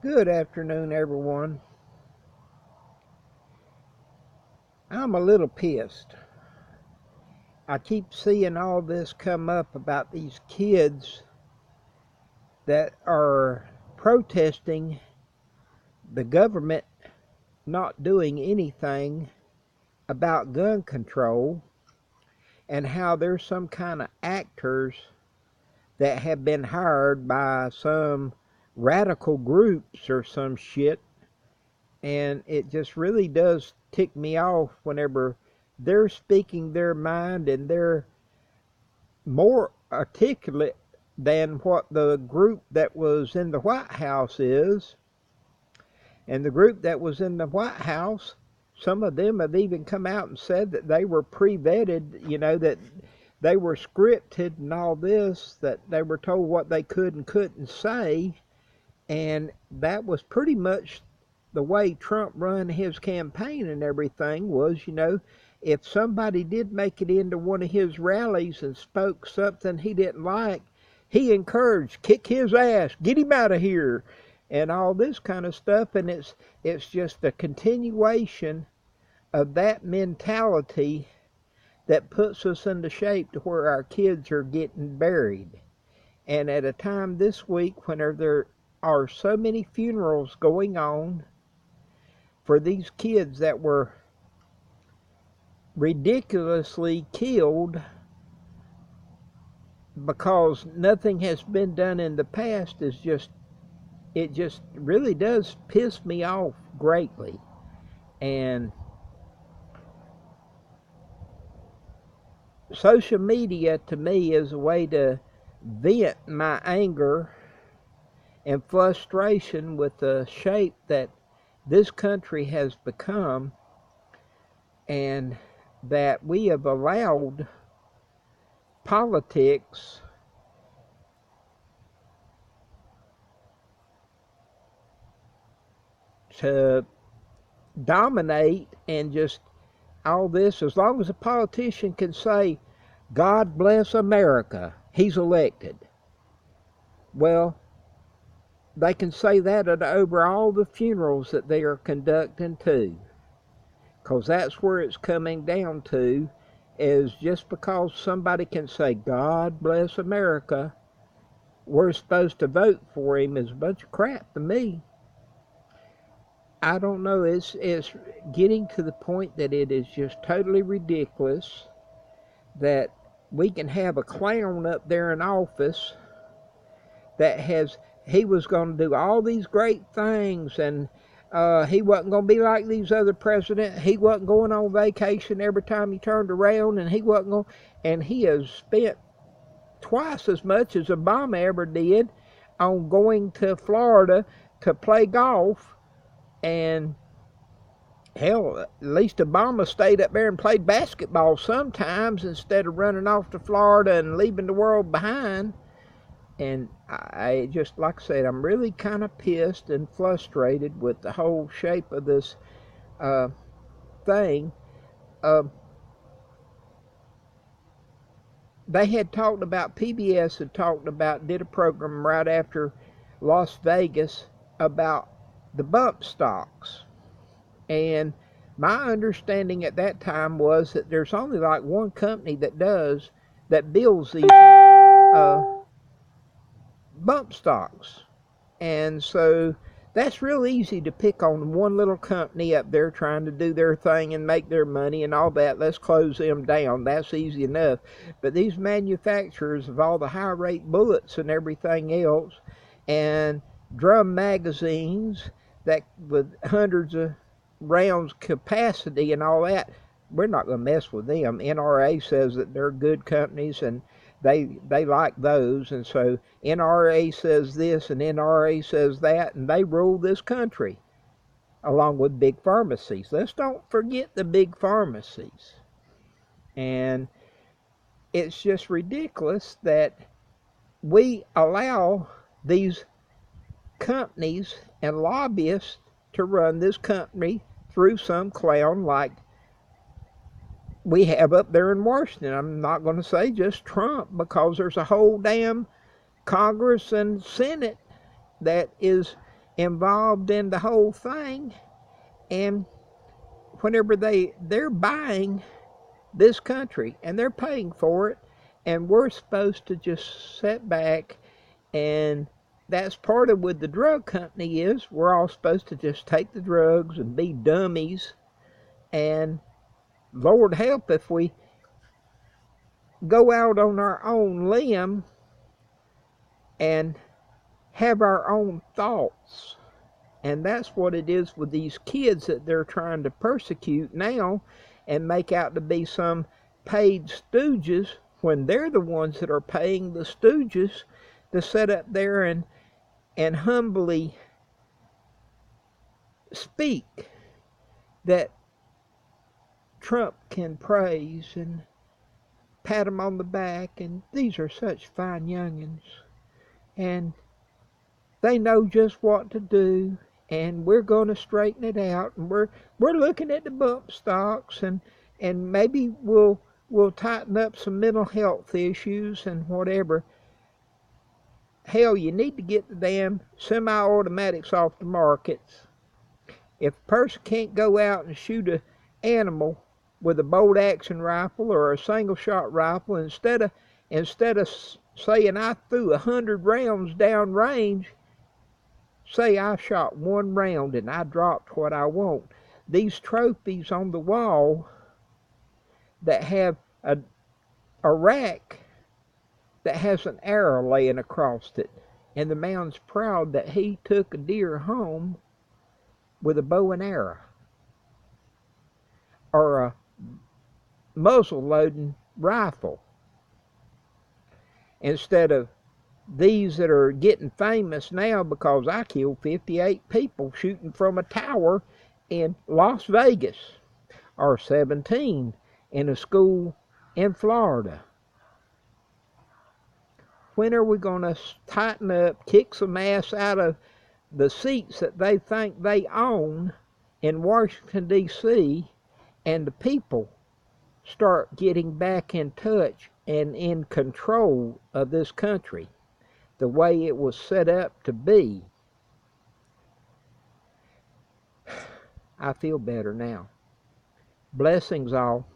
Good afternoon, everyone. I'm a little pissed. I keep seeing all this come up about these kids that are protesting the government not doing anything about gun control, and how there's some kind of actors that have been hired by some radical groups or some shit. And it just really does tick me off whenever they're speaking their mind and they're more articulate than what the group that was in the White House is. And the group that was in the White House, some of them have even come out and said that they were pre-vetted, that they were scripted and all this, that they were told what they could and couldn't say. And that was pretty much the way Trump run his campaign and everything was, if somebody did make it into one of his rallies and spoke something he didn't like, he encouraged, kick his ass, get him out of here, and all this kind of stuff. And it's just a continuation of that mentality that puts us into shape to where our kids are getting buried. And at a time this week when there are so many funerals going on for these kids that were ridiculously killed because nothing has been done in the past, it just really does piss me off greatly. And social media to me is a way to vent my anger and frustration with the shape that this country has become, and that we have allowed politics to dominate, and just all this, as long as a politician can say, God bless America, he's elected. Well, they can say that over all the funerals that they are conducting too. Because that's where it's coming down to, is just because somebody can say, God bless America, we're supposed to vote for him, is a bunch of crap to me. I don't know, it's getting to the point that it is just totally ridiculous that we can have a clown up there in office that he was going to do all these great things, and he wasn't going to be like these other presidents. He wasn't going on vacation every time he turned around, and he has spent twice as much as Obama ever did on going to Florida to play golf. And hell, at least Obama stayed up there and played basketball sometimes instead of running off to Florida and leaving the world behind. And I just, like I said, I'm really kind of pissed and frustrated with the whole shape of this thing. They had talked about, PBS had talked about, did a program right after Las Vegas about the bump stocks. And my understanding at that time was that there's only like one company that builds these bump stocks. And so that's real easy to pick on one little company up there trying to do their thing and make their money and all that. Let's close them down. That's easy enough. But these manufacturers of all the high rate bullets and everything else, and drum magazines that with hundreds of rounds capacity and all that, we're not going to mess with them. NRA says that they're good companies, and they like those, and so NRA says this and NRA says that, and they rule this country along with big pharmacies. Let's don't forget the big pharmacies. And it's just ridiculous that we allow these companies and lobbyists to run this country through some clown like we have up there in Washington. I'm not going to say just Trump, because there's a whole damn Congress and Senate that is involved in the whole thing, and whenever they're buying this country and they're paying for it, and we're supposed to just sit back, and that's part of what the drug company is. We're all supposed to just take the drugs and be dummies, and Lord help if we go out on our own limb and have our own thoughts. And that's what it is with these kids that they're trying to persecute now and make out to be some paid stooges, when they're the ones that are paying the stooges to sit up there and humbly speak that Trump can praise and pat him on the back, and these are such fine youngins, and they know just what to do, and we're going to straighten it out, and we're looking at the bump stocks, and maybe we'll tighten up some mental health issues and whatever. Hell, you need to get the damn semi-automatics off the markets. If a person can't go out and shoot an animal with a bolt action rifle or a single shot rifle, instead of saying I threw 100 rounds down range, say I shot one round and I dropped what I want. These trophies on the wall that have a rack that has an arrow laying across it, and the man's proud that he took a deer home with a bow and arrow, or a muzzle loading rifle, instead of these that are getting famous now because I killed 58 people shooting from a tower in Las Vegas, or 17 in a school in Florida. When are we going to tighten up, kick some ass out of the seats that they think they own in Washington, D.C., and the people start getting back in touch and in control of this country the way it was set up to be? I feel better now. Blessings all.